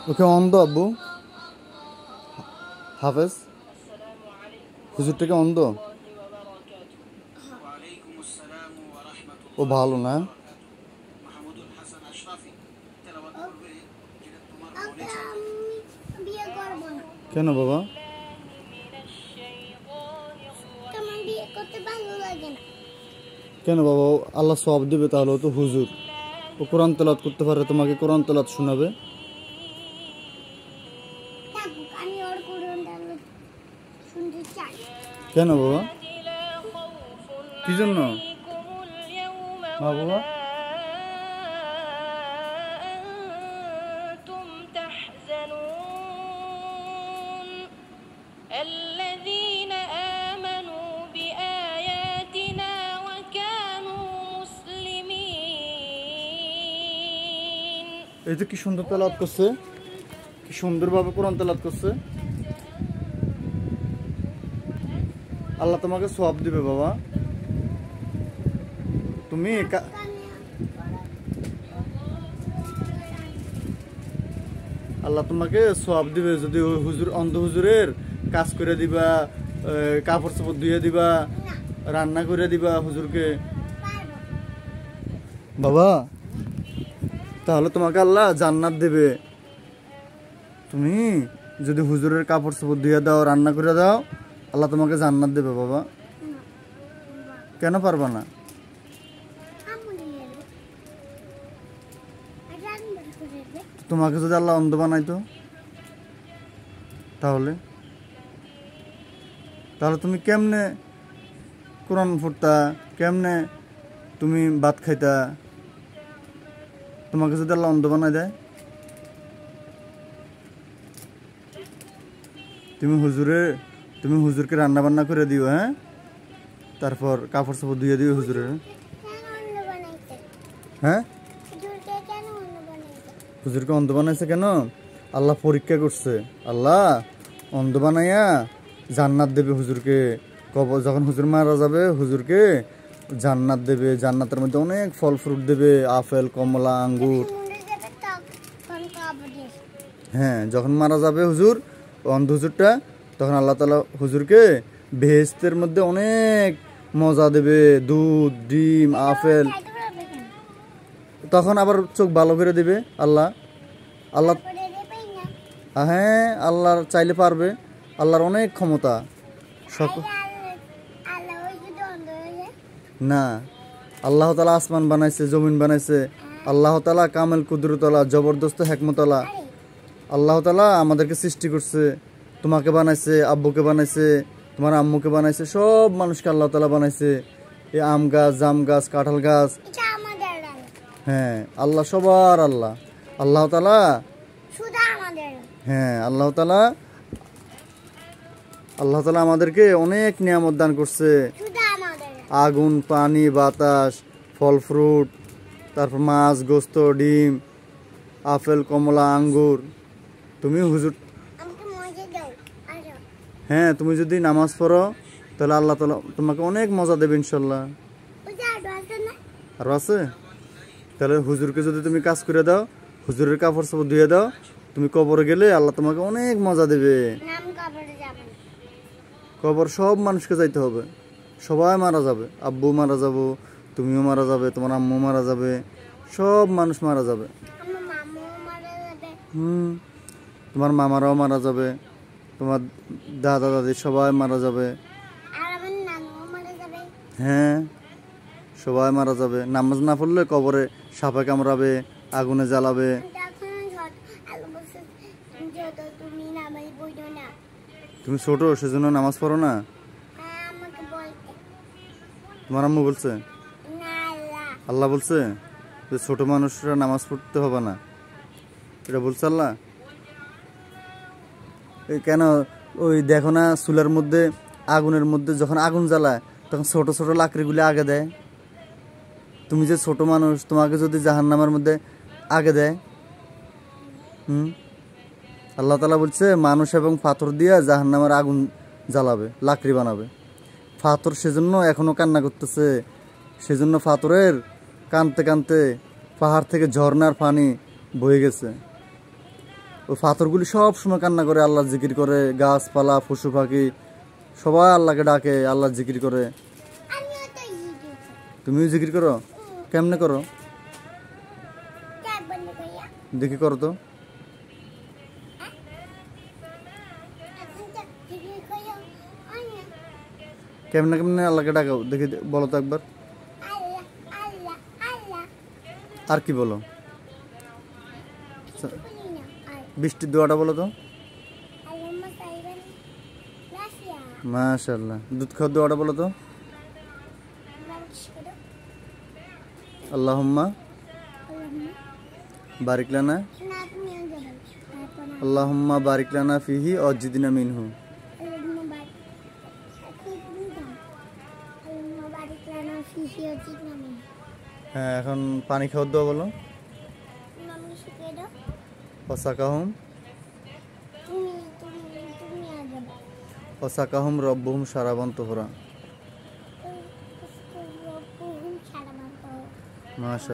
ওকে অন্ধ আব্বু হাফেজ হুজুরটাকে অন্ধ ও ভালো না কেন বাবা কেন বাবা আল্লাহ সব দিবে তাহলে ও তো হুজুর ও কোরআন তেলাওয়াত করতে পারে তোমাকে কোরআন তেলাওয়াত শোনাবে কেন বাবা কি জন্য বাবা এই তো কি সুন্দর তেলাওয়াত করছে কি সুন্দরভাবে কোরআন তেলাওয়াত করছে আল্লাহ তোমাকে সওয়াব দিবে বাবা তুমি আল্লাহ তোমাকে সওয়াব দিবে যদি হুজুর অন্ধ হুজুরের কাজ করে দিবা কাপড় চোপড় ধুয়ে দিবা রান্না করে দিবা হুজুরকে বাবা তাহলে তোমাকে আল্লাহ জান্নাত দেবে তুমি যদি হুজুরের কাপড় চোপড় ধুয়ে দাও রান্না করে দাও আল্লাহ তোমাকে জান্নাত দেবে বাবা কেন পারবা না তোমাকে যদি আল্লাহ অন্ধ বানাইতো তাহলে তুমি কেমনে কোরআন পড়তা কেমনে তুমি ভাত খাইতা তোমাকে যদি আল্লাহ অন্ধ বানাই দেয় তুমি হুজুরকে রান্না বান্না করে দিও হ্যাঁ তারপর কাপড় চোপড় ধুয়ে দিও হুজুরের হ্যাঁ হুজুরকে অন্ধ বানাইছে কেন আল্লাহ পরীক্ষা করছে আল্লাহ অন্ধ বানাইয়া জান্নাত দেবে হুজুরকে যখন হুজুর মারা যাবে হুজুরকে জান্নাত দেবে জান্নাতের মধ্যে অনেক ফল ফ্রুট দেবে আপেল কমলা আঙ্গুর হ্যাঁ যখন মারা যাবে হুজুর অন্ধ হুজুরটা তখন আল্লাহ তাআলা হুজুরকে বেহেশতের মধ্যে অনেক মজা দেবে দুধ ডিম আপেল তখন আবার চোখ ভালো করে দিবে আল্লাহ হ্যাঁ আল্লাহ চাইলে পারবে আল্লাহর অনেক ক্ষমতা না আল্লাহ তাআলা আসমান বানাইছে জমিন বানাইছে আল্লাহ তাআলা কামেল কুদরতওয়ালা জবরদস্ত হিকমতওয়ালা আল্লাহ তাআলা আমাদেরকে সৃষ্টি করছে তোমাকে বানাইছে আব্বুকে বানাইছে তোমার আম্মুকে বানাইছে সব মানুষকে আল্লাহ তাআলা বানাইছে এই আম গাছ জাম গাছ কাঁঠাল গাছ হ্যাঁ আল্লাহ সবার আল্লাহ আল্লাহ তাআলা হ্যাঁ আল্লাহ তাআলা আমাদেরকে অনেক নিয়ামত দান করছে আগুন পানি বাতাস ফল ফ্রুট তারপর মাছ গোস্ত ডিম আপেল কমলা আঙ্গুর তুমি হুজুর হ্যাঁ তুমি যদি নামাজ পড়ো তাহলে আল্লাহ তাআলা তোমাকে অনেক মজা দেবে ইনশাআল্লাহ আর আছে তাহলে হুজুরকে যদি তুমি কাজ করে দাও হুজুরের কাপড় চোপড় ধুয়ে দাও তুমি কবরে গেলে আল্লাহ তোমাকে অনেক মজা দেবে কবর সব মানুষকে যাইতে হবে সবাই মারা যাবে আব্বু মারা যাবো তুমিও মারা যাবে তোমার আম্মু মারা যাবে সব মানুষ মারা যাবে তোমার মামারাও মারা যাবে তোমার দাদা দাদি সবাই মারা যাবে হ্যাঁ সবাই মারা যাবে নামাজ না পড়লে কবরে সাপে কামড়াবে আগুনে জ্বালাবে তুমি ছোট সেজন্য নামাজ পড়ো না তোমার আম্মু বলছে আল্লাহ বলছে যে ছোট মানুষরা নামাজ পড়তে হবে না এটা বলছে আল্লাহ কেন ওই দেখো না চুলার মধ্যে আগুনের মধ্যে যখন আগুন জ্বালায় তখন ছোট ছোট লাকড়িগুলি আগে দেয় তুমি যে ছোট মানুষ তোমাকে যদি জাহান্নামের মধ্যে আগে দেয় আল্লাহ তাআলা বলছে মানুষ এবং পাথর দিয়ে জাহান্নামের আগুন জ্বালাবে লাকড়ি বানাবে পাথর সেজন্য এখনো কান্না করতেছে সেজন্য পাথরের কানতে কানতে পাহাড় থেকে ঝর্ণার পানি বয়ে গেছে ওই পাথরগুলি সব সময় কান্না করে, আল্লাহর জিকির করে, গাছপালা পশু পাখি সবাই আল্লাহকে ডাকে, আল্লাহর জিকির করে। তুমিও জিকির করো? কেমনে করো দেখি, করো তো। কেমনে কেমনে আল্লাহকে ডাকাও দেখি, বলো তো একবার। আর কি বলো? বৃষ্টির দোয়াটা বলো তো। মাশাআল্লাহ। দুধ খাওয়ার দোয়াটা বলো তো। আল্লাহুম্মা বারিক লানা, আল্লাহুম্মা বারিক লানা ফিহি ওয়াজিদনা মিনহু। হ্যাঁ, এখন পানি খাওয়ার দোয়া বলো। ওয়াসাকাহুম ওয়াসাকাহুম রব্বুহুম শারাবান তুহুরা। মাশাআল্লাহ।